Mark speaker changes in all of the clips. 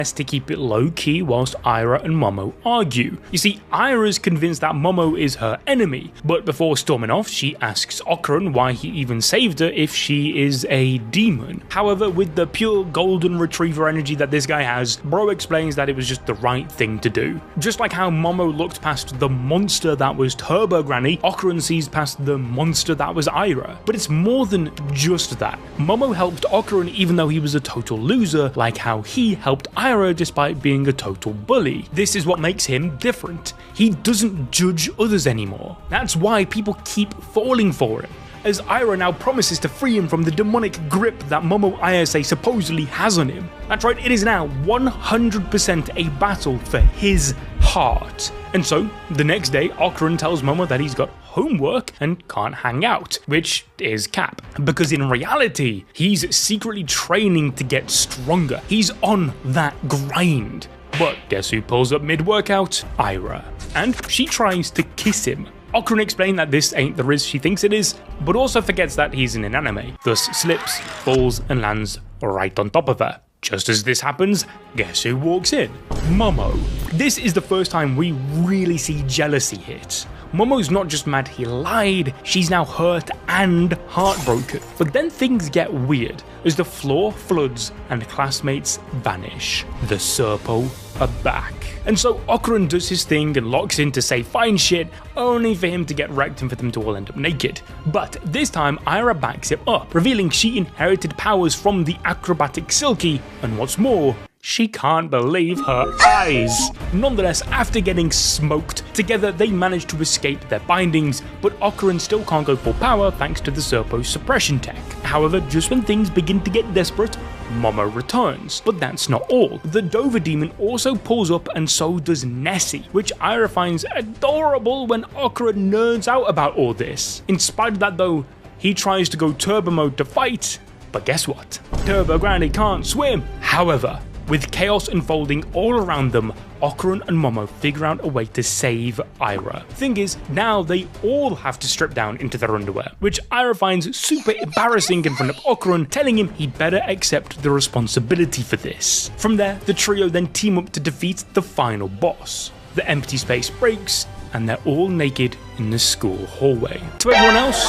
Speaker 1: best to keep it low-key whilst Aira and Momo argue. You see, Aira's convinced that Momo is her enemy, but before storming off, she asks Ocaran why he even saved her if she is a demon. However, with the pure golden retriever energy that this guy has, bro explains that it was just the right thing to do. Just like how Momo looked past the monster that was Turbo Granny, Ocaran sees past the monster that was Aira. But it's more than just that. Momo helped Ocaran even though he was a total loser, like how he helped Aira despite being a total bully. This is what makes him different. He doesn't judge others anymore. That's why people keep falling for him, as Aira now promises to free him from the demonic grip that Momo Ayase supposedly has on him. That's right, it is now 100% a battle for his heart. And so, the next day, Ocaran tells Momo that he's got homework and can't hang out, which is cap. Because in reality, he's secretly training to get stronger. He's on that grind. But guess who pulls up mid-workout? Aira. And she tries to kiss him. Ocaran explained that this ain't the Riz she thinks it is, but also forgets that he's in an anime, thus slips, falls, and lands right on top of her. Just as this happens, guess who walks in? Momo. This is the first time we really see jealousy hit. Momo's not just mad he lied, she's now hurt and heartbroken. But then things get weird as the floor floods and classmates vanish. The Serpo are back. And so Ocaran does his thing and locks in to say fine shit, only for him to get wrecked and for them to all end up naked. But this time Aira backs it up, revealing she inherited powers from the acrobatic Silky, and what's more, she can't believe her eyes. Nonetheless, after getting smoked, together they manage to escape their bindings, but Ocaran still can't go full power thanks to the Serpo's suppression tech. However, just when things begin to get desperate, Momo returns. But that's not all. The Dover demon also pulls up, and so does Nessie, which Aira finds adorable when Ocaran nerds out about all this. In spite of that though, he tries to go turbo mode to fight, but guess what? Turbo Granny can't swim. However, with chaos unfolding all around them, Ocaran and Momo figure out a way to save Aira. Thing is, now they all have to strip down into their underwear, which Aira finds super embarrassing in front of Ocaran, telling him he'd better accept the responsibility for this. From there, the trio then team up to defeat the final boss. The empty space breaks, and they're all naked in the school hallway. To everyone else,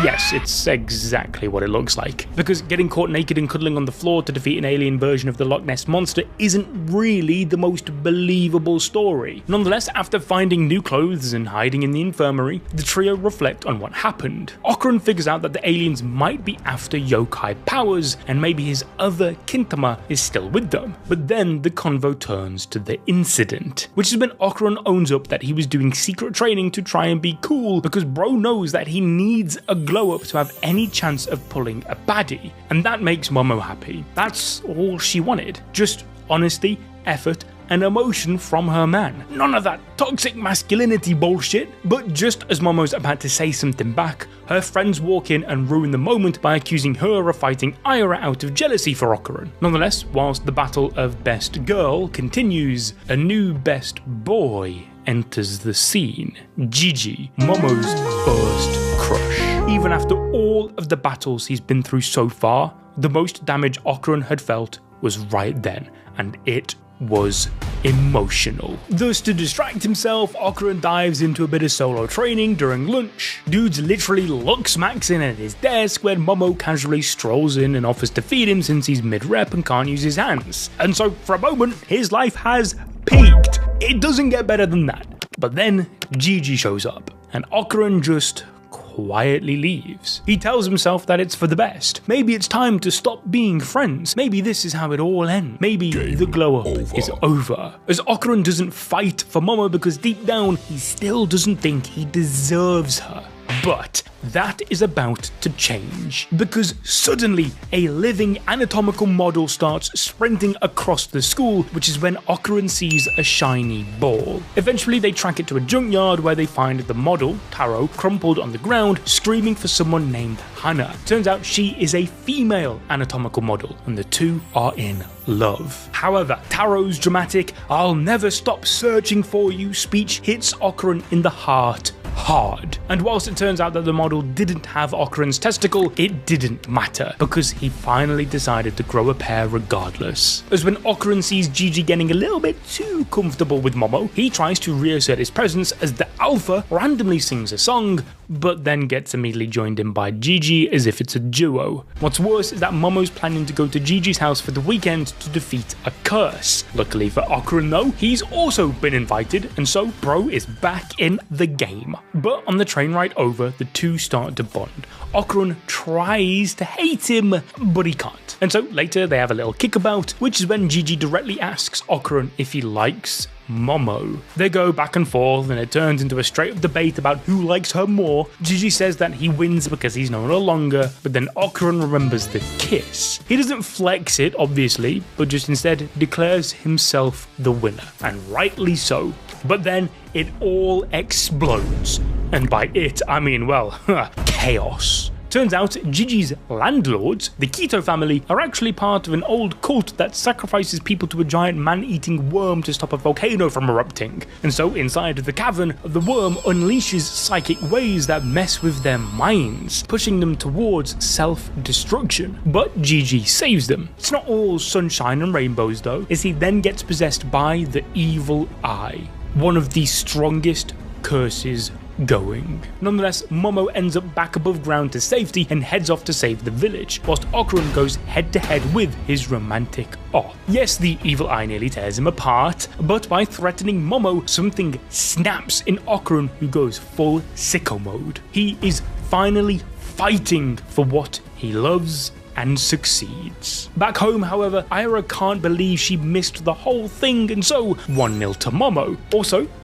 Speaker 1: yes, it's exactly what it looks like. Because getting caught naked and cuddling on the floor to defeat an alien version of the Loch Ness Monster isn't really the most believable story. Nonetheless, after finding new clothes and hiding in the infirmary, the trio reflect on what happened. Ocaran figures out that the aliens might be after yokai powers, and maybe his other Kintama is still with them. But then the convo turns to the incident, which is when Ocaran owns up that he was doing secret training to try and be cool, because bro knows that he needs a glow up to have any chance of pulling a baddie, and that makes Momo happy. That's all she wanted, just honesty, effort, and emotion from her man. None of that toxic masculinity bullshit. But just as Momo's about to say something back, her friends walk in and ruin the moment by accusing her of fighting Aira out of jealousy for Ocaran. Nonetheless, whilst the battle of best girl continues, a new best boy enters the scene. Gigi, Momo's first crush. Even after all of the battles he's been through so far, the most damage Ocaran had felt was right then, and it was emotional. Thus, to distract himself, Ocaran dives into a bit of solo training during lunch. Dude's literally look smacks in at his desk when Momo casually strolls in and offers to feed him since he's mid-rep and can't use his hands. And so, for a moment, his life has peaked. It doesn't get better than that. But then, Gigi shows up, and Ocaran just quietly leaves. He tells himself that it's for the best. Maybe it's time to stop being friends. Maybe this is how it all ends. Maybe the glow up is over. As Ocaran doesn't fight for Momo because deep down he still doesn't think he deserves her. But that is about to change, because suddenly a living anatomical model starts sprinting across the school, which is when Ocaran sees a shiny ball. Eventually they track it to a junkyard where they find the model, Taro, crumpled on the ground, screaming for someone named Hannah. Turns out she is a female anatomical model, and the two are in love. However, Taro's dramatic "I'll never stop searching for you" speech hits Ocaran in the heart hard. And whilst it turns out that the model didn't have Ocaran's testicle, it didn't matter, because he finally decided to grow a pair regardless. As when Ocaran sees Gigi getting a little bit too comfortable with Momo, he tries to reassert his presence as the alpha randomly sings a song, but then gets immediately joined in by Gigi as if it's a duo. What's worse is that Momo's planning to go to Gigi's house for the weekend to defeat a curse. Luckily for Ocaran though, he's also been invited, and so bro is back in the game. But on the train ride over, the two start to bond. Ocaran tries to hate him, but he can't. And so later they have a little kickabout, which is when Gigi directly asks Ocaran if he likes Momo. They go back and forth and it turns into a straight up debate about who likes her more. Gigi says that he wins because he's known her longer, but then Ocaran remembers the kiss. He doesn't flex it, obviously, but just instead declares himself the winner, and rightly so. But then it all explodes. And by it, I mean, well, chaos. Turns out Gigi's landlords, the Keto family, are actually part of an old cult that sacrifices people to a giant man-eating worm to stop a volcano from erupting. And so inside the cavern, the worm unleashes psychic waves that mess with their minds, pushing them towards self-destruction. But Gigi saves them. It's not all sunshine and rainbows though, as he then gets possessed by the evil eye, one of the strongest curses going. Nonetheless, Momo ends up back above ground to safety and heads off to save the village, whilst Ocaran goes head to head with his romantic off. Yes, the evil eye nearly tears him apart, but by threatening Momo, something snaps in Ocaran, who goes full sicko mode. He is finally fighting for what he loves and succeeds. Back home, however, Ira can't believe she missed the whole thing, and so 1-0 to Momo. Also,